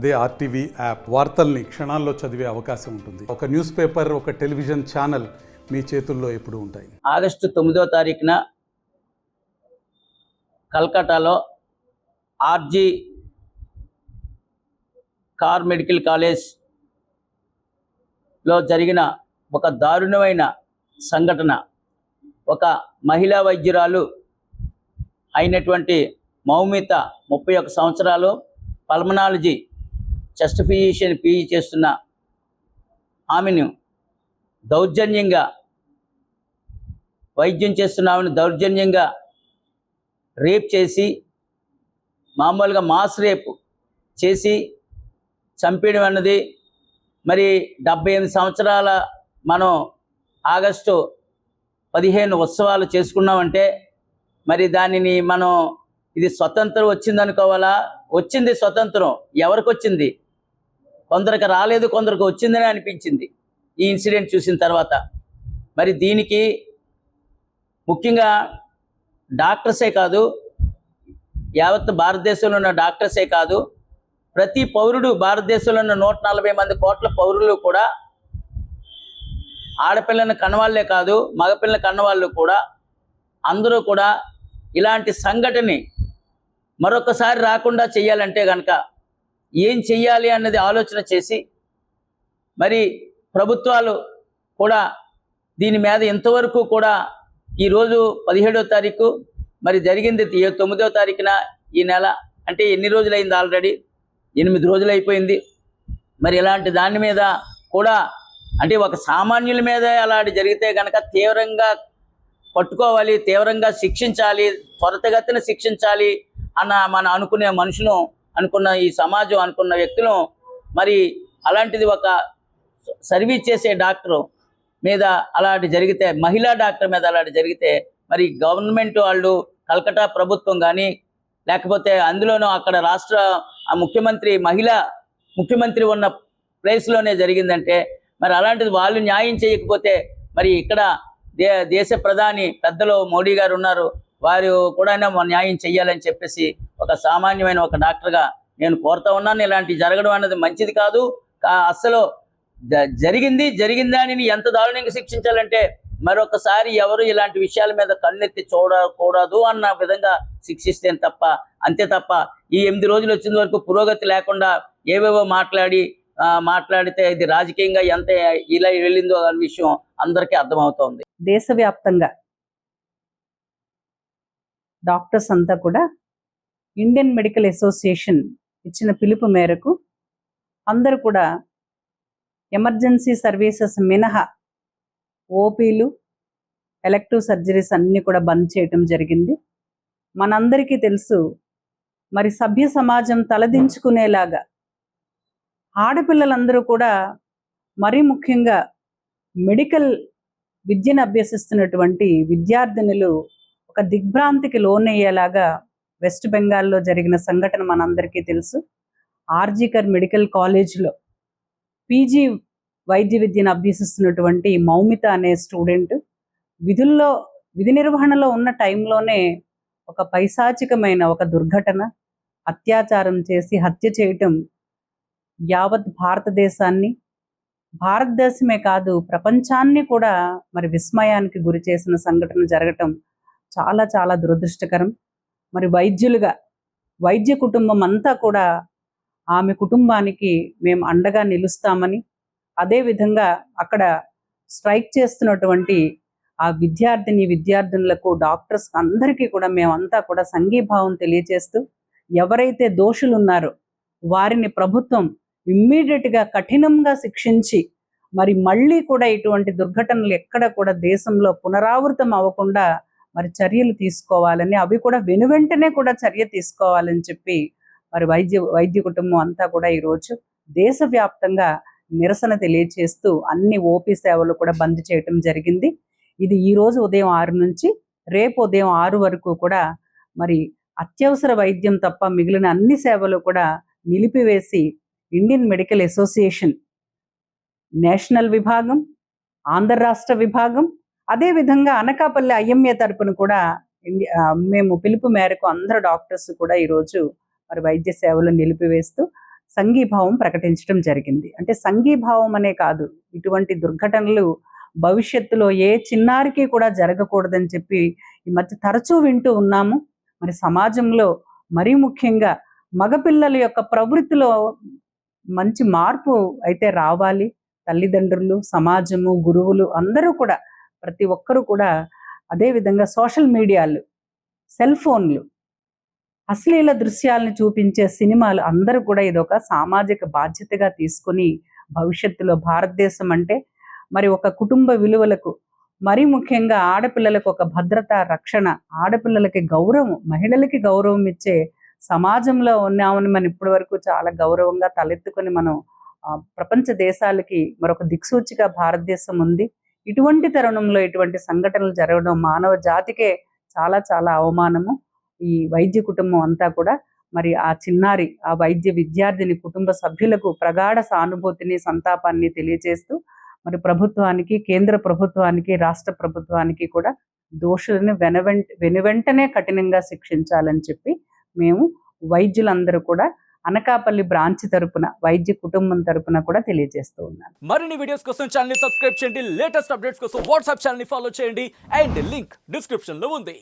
అదే RTV app వార్తల్ని క్షణాల్లో చదివే అవకాశం ఉంటుంది. ఒక న్యూస్ పేపర్, ఒక టెలివిజన్ ఛానల్ మీ చేతుల్లో ఎప్పుడూ ఉంటాయి. ఆగస్టు 9వ తారీఖున కల్కటాలో ఆర్జీ కార్ మెడికల్ కాలేజ్లో జరిగిన ఒక దారుణమైన సంఘటన. ఒక మహిళా వైద్యురాలు అయినటువంటి మౌమిత 31 సంవత్సరాలు, పల్మనాలజీ చెస్ట్ ఫిజిషియన్ పీజీ చేస్తున్న ఆమెను దౌర్జన్యంగా వైద్యం చేస్తున్న ఆమెను దౌర్జన్యంగా రేప్ చేసి, మామూలుగా మాస్ రేప్ చేసి చంపేయడం అన్నది మరి 78 సంవత్సరాల మనం ఆగస్టు 15 ఉత్సవాలు చేసుకున్నామంటే మరి దానిని మనం ఇది స్వతంత్రం వచ్చిందనుకోవాలా? వచ్చింది స్వతంత్రం. ఎవరికి వచ్చింది? కొందరికి రాలేదు, కొందరికి వచ్చిందని అనిపించింది ఈ ఇన్సిడెంట్ చూసిన తర్వాత. మరి దీనికి ముఖ్యంగా డాక్టర్సే కాదు, యావత్ భారతదేశంలో ఉన్న డాక్టర్సే కాదు, ప్రతి పౌరుడు, భారతదేశంలో ఉన్న 140 మంది కోట్ల పౌరులు కూడా, ఆడపిల్లని కన్నవాళ్లే కాదు మగపిల్లని కన్నవాళ్ళు కూడా, అందరూ కూడా ఇలాంటి సంఘటనని మరొకసారి రాకుండా చేయాలంటే కనుక ఏం చెయ్యాలి అన్నది ఆలోచన చేసి, మరి ప్రభుత్వాలు కూడా దీని మీద ఇంతవరకు కూడా ఈరోజు 17వ తారీఖు మరి జరిగింది, 9వ తారీఖున ఈ నెల, అంటే ఎన్ని రోజులైంది? ఆల్రెడీ 8 రోజులు అయిపోయింది. మరి ఇలాంటి దాని మీద కూడా, అంటే ఒక సామాన్యుల మీద అలాంటి జరిగితే కనుక తీవ్రంగా పట్టుకోవాలి, తీవ్రంగా శిక్షించాలి, త్వరితగతిన శిక్షించాలి అన్న మన అనుకునే మనుషులు, అనుకున్న ఈ సమాజం, అనుకున్న వ్యక్తులు, మరి అలాంటిది ఒక సర్వీస్ చేసే డాక్టర్ మీద అలాంటి జరిగితే, మహిళా డాక్టర్ మీద అలాంటి జరిగితే, మరి గవర్నమెంట్ వాళ్ళు, కల్కటా ప్రభుత్వం కానీ, లేకపోతే అందులోనూ అక్కడ రాష్ట్ర ముఖ్యమంత్రి, మహిళా ముఖ్యమంత్రి ఉన్న ప్లేస్లోనే జరిగిందంటే మరి అలాంటిది వాళ్ళు న్యాయం చేయకపోతే, మరి ఇక్కడ దేశ ప్రధాని పెద్దలు మోడీ గారు ఉన్నారు, వారు కూడా న్యాయం చెయ్యాలని చెప్పేసి ఒక సామాన్యమైన ఒక డాక్టర్గా నేను కోరుతా ఉన్నాను. ఇలాంటివి జరగడం అన్నది మంచిది కాదు. అసలు జరిగిందాని ఎంత దారుణంగా శిక్షించాలంటే మరొకసారి ఎవరు ఇలాంటి విషయాల మీద కన్నెత్తి చూడకూడదు అన్న విధంగా శిక్షిస్తే తప్ప, అంతే తప్ప ఈ 8 రోజులు వచ్చిన వరకు పురోగతి లేకుండా ఏవేవో మాట్లాడితే ఇది రాజకీయంగా ఎంత ఇలా వెళ్ళిందో అనే విషయం అందరికీ అర్థమవుతోంది. దేశవ్యాప్తంగా డాక్టర్స్ అంతా కూడా ఇండియన్ మెడికల్ అసోసియేషన్ ఇచ్చిన పిలుపు మేరకు అందరూ కూడా ఎమర్జెన్సీ సర్వీసెస్ మినహా ఓపీలు, ఎలెక్టివ్ సర్జరీస్ అన్నీ కూడా బంద్ చేయటం జరిగింది. మనందరికీ తెలుసు, మరి సభ్య సమాజం తలదించుకునేలాగా ఆడపిల్లలందరూ కూడా, మరీ ముఖ్యంగా మెడికల్ విద్యను అభ్యసిస్తున్నటువంటి విద్యార్థినులు ఒక దిగ్భ్రాంతికి లోనయ్యేలాగా వెస్ట్ బెంగాల్లో జరిగిన సంఘటన మనందరికీ తెలుసు. ఆర్జీకర్ మెడికల్ కాలేజ్లో పీజీ వైద్య విద్యను అభ్యసిస్తున్నటువంటి మౌమిత అనే స్టూడెంట్ విధి నిర్వహణలో ఉన్న టైంలోనే ఒక పైశాచికమైన ఒక దుర్ఘటన, అత్యాచారం చేసి హత్య చేయటం యావత్ భారతదేశాన్ని, భారతదేశమే కాదు ప్రపంచాన్ని కూడా మరి విస్మయానికి గురి చేసిన సంఘటన జరగటం చాలా చాలా దురదృష్టకరం. మరి వైద్యులుగా, వైద్య కుటుంబం అంతా కూడా ఆమె కుటుంబానికి మేము అండగా నిలుస్తామని, అదేవిధంగా అక్కడ స్ట్రైక్ చేస్తున్నటువంటి ఆ విద్యార్థినులకు, డాక్టర్స్ అందరికీ కూడా మేమంతా కూడా సంఘీభావం తెలియజేస్తూ, ఎవరైతే దోషులు ఉన్నారో వారిని ప్రభుత్వం ఇమ్మీడియట్గా కఠినంగా శిక్షించి, మరి మళ్ళీ కూడా ఇటువంటి దుర్ఘటనలు ఎక్కడ కూడా దేశంలో పునరావృతం అవ్వకుండా మరి చర్యలు తీసుకోవాలని, అవి కూడా వెనువెంటనే కూడా చర్య తీసుకోవాలని చెప్పి మరి వైద్య కుటుంబం అంతా కూడా ఈరోజు దేశవ్యాప్తంగా నిరసన తెలియజేస్తూ అన్ని ఓపీ సేవలు కూడా బంద్ చేయటం జరిగింది. ఇది ఈరోజు ఉదయం 6 నుంచి రేపు ఉదయం 6 వరకు కూడా మరి అత్యవసర వైద్యం తప్ప మిగిలిన అన్ని సేవలు కూడా నిలిపివేసి, ఇండియన్ మెడికల్ అసోసియేషన్ నేషనల్ విభాగం, ఆంధ్ర రాష్ట్ర విభాగం, అదేవిధంగా అనకాపల్లి ఐఎంఏ తరపున కూడా మేము పిలుపు మేరకు అందరు డాక్టర్స్ కూడా ఈరోజు మరి వైద్య సేవలు నిలిపివేస్తూ సంఘీభావం ప్రకటించడం జరిగింది. అంటే సంఘీభావం అనే కాదు, ఇటువంటి దుర్ఘటనలు భవిష్యత్తులో ఏ చిన్నారికి కూడా జరగకూడదని చెప్పి ఈ మధ్య తరచూ వింటూ ఉన్నాము. మరి సమాజంలో మరీ ముఖ్యంగా మగపిల్లల యొక్క ప్రవృత్తిలో మంచి మార్పు అయితే రావాలి. తల్లిదండ్రులు, సమాజము, గురువులు అందరూ కూడా, ప్రతి ఒక్కరూ కూడా, అదేవిధంగా సోషల్ మీడియాలు, సెల్ ఫోన్లు, అశ్లీల దృశ్యాలను చూపించే సినిమాలు అందరూ కూడా ఇదొక సామాజిక బాధ్యతగా తీసుకొని భవిష్యత్తులో భారతదేశం అంటే మరి ఒక కుటుంబ విలువలకు, మరీ ముఖ్యంగా ఆడపిల్లలకు ఒక భద్రత, రక్షణ, ఆడపిల్లలకి గౌరవం, మహిళలకి గౌరవం ఇచ్చే సమాజంలో ఉన్నామని మనం ఇప్పటి వరకు చాలా గౌరవంగా తలెత్తుకొని మనం ప్రపంచ దేశాలకి మరొక దిక్సూచిగా భారతదేశం ఉంది. ఇటువంటి తరుణంలో ఇటువంటి సంఘటనలు జరగడం మానవ జాతికే చాలా చాలా అవమానము. ఈ వైద్య కుటుంబం అంతా కూడా మరి ఆ చిన్నారి, ఆ వైద్య విద్యార్థిని కుటుంబ సభ్యులకు ప్రగాఢ సానుభూతిని, సంతాపాన్ని తెలియజేస్తూ మరి ప్రభుత్వానికి, కేంద్ర ప్రభుత్వానికి, రాష్ట్ర ప్రభుత్వానికి కూడా దోషులను వెనువెంటనే కఠినంగా శిక్షించాలని చెప్పి మేము వైద్యులందరూ కూడా అనకాపల్లి బ్రాంచ్ తరపున, వైద్య కుటుంబం తరపున కూడా తెలియజేస్తూ ఉన్నాను. మరిన్ని వీడియోస్ కోసం ఛానల్ ని సబ్స్క్రైబ్ చేయండి, లేటెస్ట్ అప్డేట్స్ కోసం వాట్సాప్ ఛానల్ ని ఫాలో చేయండి అండ్ లింక్ డిస్క్రిప్షన్ లో ఉంది.